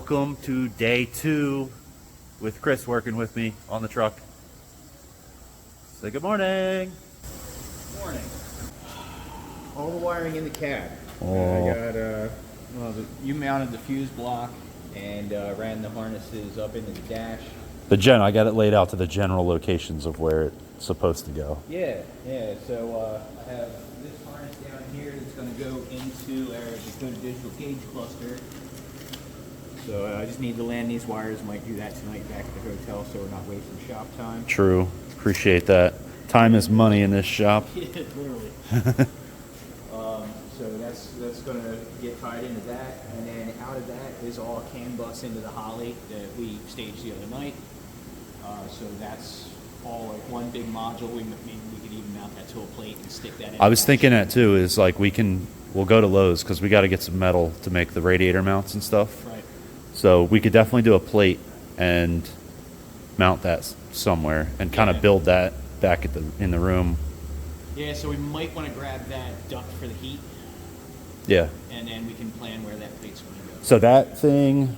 Welcome to day 2 with Chris working with me on the truck. Say good morning. Good morning. All the wiring in the cab. Oh. I got you mounted the fuse block and ran the harnesses up into the dash. I got it laid out to the general locations of where it's supposed to go. Yeah. So I have this harness down here that's going to go into our Dakota digital gauge cluster. So I just need to land these wires. Might do that tonight back at the hotel, so we're not wasting shop time. True. Appreciate that. Time is money in this shop. Yeah, literally. So that's going to get tied into that, and then out of that is all CAN bus into the Holly that we staged the other night. So that's all like one big module. We could even mount that to a plate and stick that in. I was thinking that too, is like we'll go to Lowe's because we got to get some metal to make the radiator mounts and stuff. Right. So we could definitely do a plate and mount that somewhere and kind of build that back in the room. Yeah, so we might want to grab that duct for the heat. Yeah. And then we can plan where that plate's going to go. So that thing,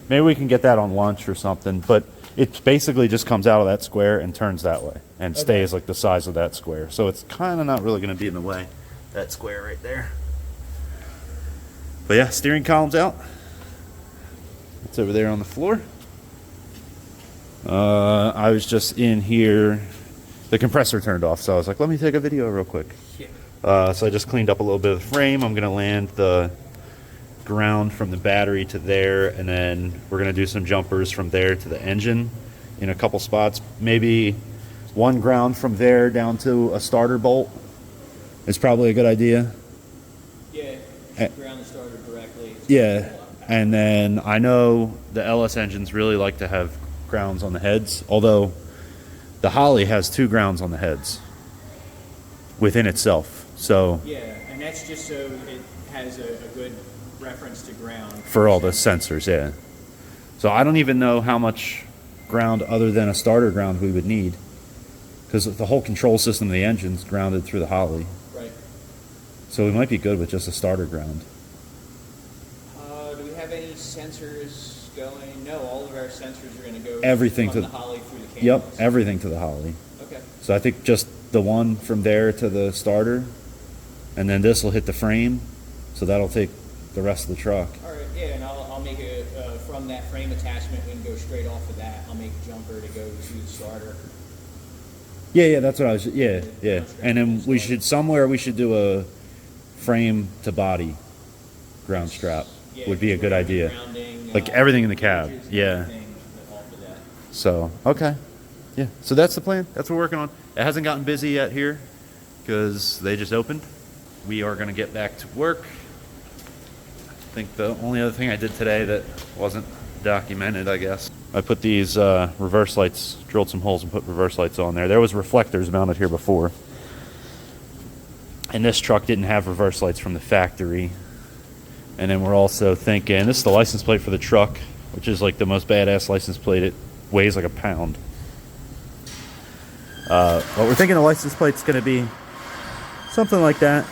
maybe we can get that on lunch or something, but it basically just comes out of that square and turns that way and stays like the size of that square. So it's kind of not really going to be in the way, that square right there. But yeah, steering column's out. It's over there on the floor. I was just in here. The compressor turned off, so I was like, let me take a video real quick. Yeah. So I just cleaned up a little bit of the frame. I'm going to land the ground from the battery to there, and then we're going to do some jumpers from there to the engine in a couple spots. Maybe one ground from there down to a starter bolt is probably a good idea. Yeah, ground the starter directly. Yeah, and then I know the LS engines really like to have grounds on the heads, although the Holly has 2 grounds on the heads within itself. So yeah, and that's just so it has a good reference to ground for all the sensors, yeah. So I don't even know how much ground other than a starter ground we would need, because the whole control system of the engine's grounded through the Holly. Right. So we might be good with just a starter ground. Do we have any sensors going? No, all of our sensors are going to go Everything from to the Holly through the CAN Yep, bus. everything to the Holly. Okay. So I think just the one from there to the starter, and then this will hit the frame, so that'll take the rest of the truck. All right, yeah, and I'll make a, from that frame attachment, we can go straight off of that. I'll make a jumper to go to the starter. Yeah, that's what I was, yeah. And then we should do a frame to body ground strap. Yeah, Would be a good idea. Grounding, Like everything in the cab, bridges, yeah. everything off of that. So, okay. Yeah, so that's the plan. That's what we're working on. It hasn't gotten busy yet here because they just opened. We are going to get back to work. I think the only other thing I did today that wasn't documented, I guess, I put these reverse lights, drilled some holes and put reverse lights on there. There was reflectors mounted here before. And this truck didn't have reverse lights from the factory. And then we're also thinking, this is the license plate for the truck, which is like the most badass license plate. It weighs like a pound. But we're thinking the license plate's going to be something like that.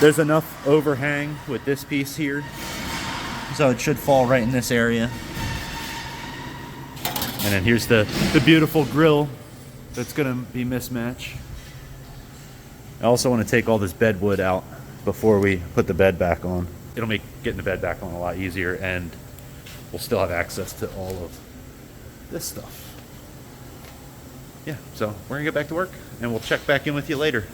There's enough overhang with this piece here, so it should fall right in this area. And then here's the beautiful grill that's going to be mismatch. I also want to take all this bed wood out before we put the bed back on. It'll make getting the bed back on a lot easier, and we'll still have access to all of this stuff. Yeah, so we're gonna get back to work, and we'll check back in with you later.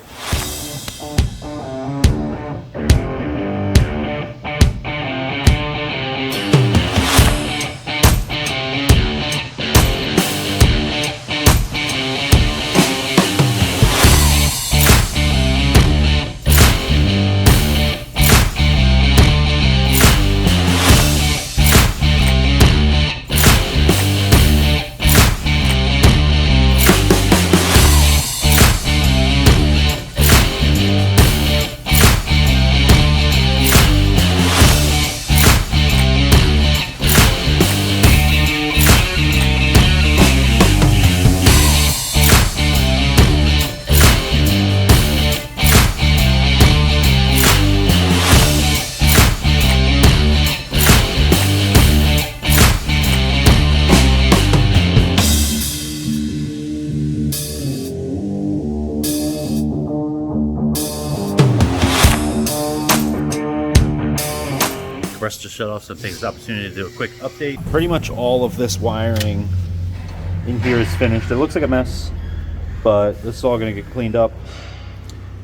compressor just shut off, so take this opportunity to do a quick update. Pretty much all of this wiring in here is finished. It looks like a mess, but this is all going to get cleaned up,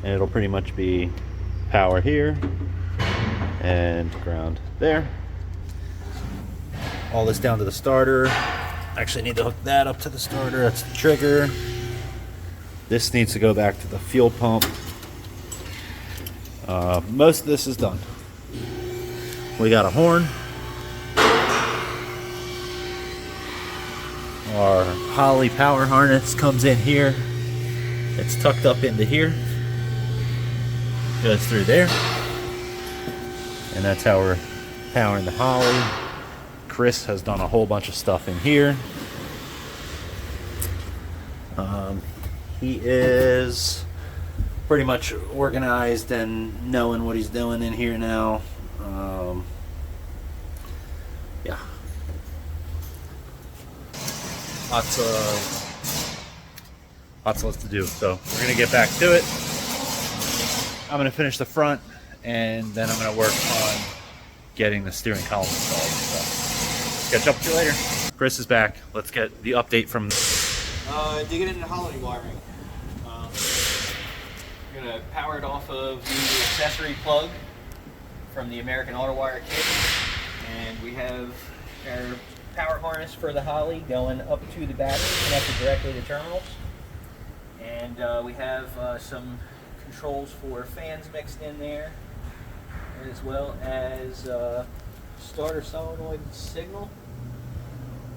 and it'll pretty much be power here and ground there. All this down to the starter. Actually need to hook that up to the starter. That's the trigger. This needs to go back to the fuel pump. Most of this is done. We got a horn. Our Holley power harness comes in here. It's tucked up into here. Goes through there. And that's how we're powering the Holley. Chris has done a whole bunch of stuff in here. He is pretty much organized and knowing what he's doing in here now. Yeah. Lots to do. So we're gonna get back to it. I'm gonna finish the front, and then I'm gonna work on getting the steering column installed. So catch up with you later. Chris is back. Let's get the update from Digging into Holley wiring. We're going to power it off of the accessory plug from the American Auto Wire kit. And we have our power harness for the Holley going up to the battery, connected directly to terminals. And we have some controls for fans mixed in there, as well as starter solenoid signal.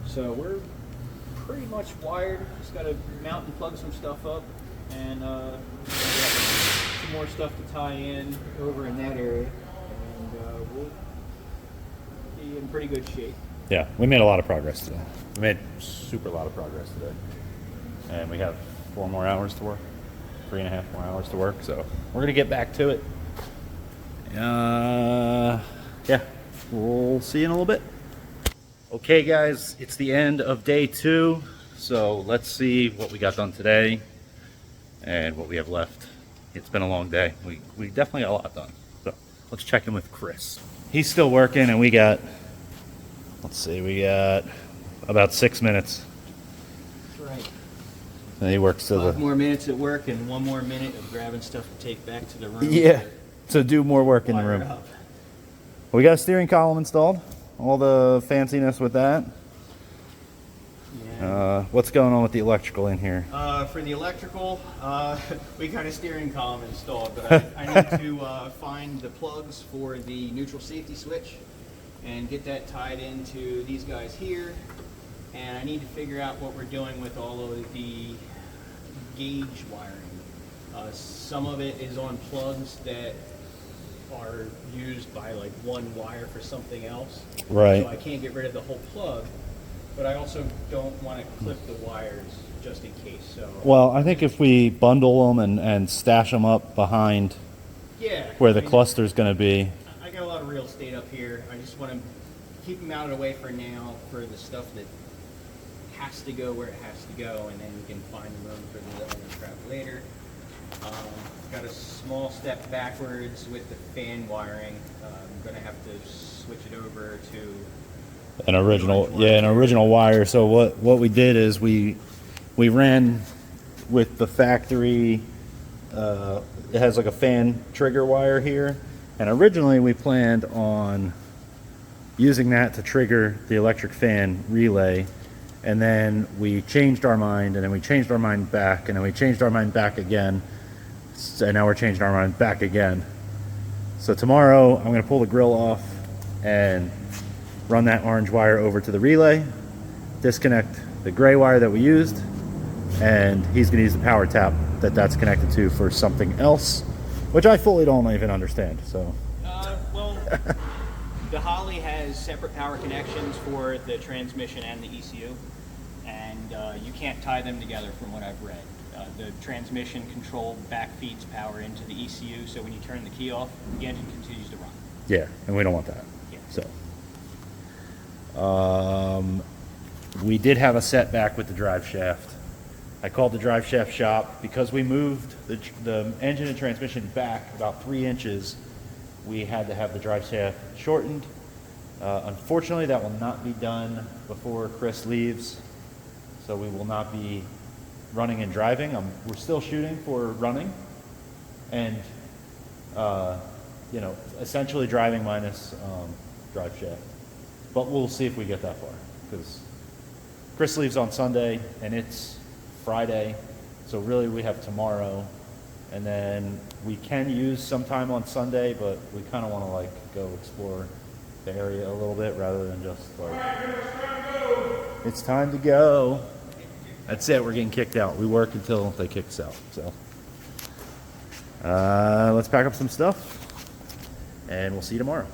So we're pretty much wired. Just got to mount and plug some stuff up, and some more stuff to tie in over in that area, and we'll be in pretty good shape. Yeah, we made a lot of progress today. We made super lot of progress today. And we have 4 more hours to work. 3.5 more hours to work, so we're going to get back to it. Yeah, we'll see you in a little bit. Okay guys, it's the end of day 2, so let's see what we got done today and what we have left. It's been a long day. We definitely got a lot done. So let's check in with Chris. He's still working, and we got, let's see, we got about 6 minutes. That's right. And he works to 5 more minutes at work and 1 more minute of grabbing stuff to take back to the room. Yeah, to do more work in the room. We got a steering column installed. All the fanciness with that. Yeah. What's going on with the electrical in here? For the electrical, we got a steering column installed, but I need to find the plugs for the neutral safety switch and get that tied into these guys here. And I need to figure out what we're doing with all of the gauge wiring. Some of it is on plugs that are used by like one wire for something else. Right. So I can't get rid of the whole plug, but I also don't want to clip the wires just in case. So Well, I think if we bundle them and stash them up behind yeah, where the cluster's going to be. I got a lot of real estate up here. I just want to keep them out of the way for now for the stuff that has to go where it has to go, and then we can find the room for the other crap later. Got a small step backwards with the fan wiring. I'm going to have to switch it over to An original wire. So what we did is we ran with the factory. It has like a fan trigger wire here, and originally we planned on using that to trigger the electric fan relay, and then we changed our mind, and then we changed our mind back, and then we changed our mind back again, and now we're changing our mind back again. So tomorrow I'm going to pull the grill off and run that orange wire over to the relay, disconnect the gray wire that we used, and he's going to use the power tap that's connected to for something else, which I fully don't even understand. So well, the Holley has separate power connections for the transmission and the ECU, and you can't tie them together from what I've read. The transmission control backfeeds power into the ECU, so when you turn the key off, the engine continues to run. yeah, and we don't want that. Yeah. So we did have a setback with the drive shaft. I called the drive shaft shop because we moved the engine and transmission back about 3 inches. We had to have the drive shaft shortened, Unfortunately, that will not be done before Chris leaves, so we will not be running and driving. We're still shooting for running, and essentially driving minus drive shaft. But we'll see if we get that far, because Chris leaves on Sunday and it's Friday, so really we have tomorrow, and then we can use some time on Sunday, but we kind of want to like go explore the area a little bit rather than just like, it's time to go. That's it, we're getting kicked out. We work until they kick us out. So let's pack up some stuff and we'll see you tomorrow.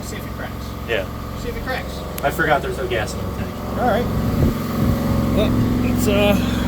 See if it cracks. Yeah. See if it cracks. I forgot there's no gas in the tank. All right. Well, let's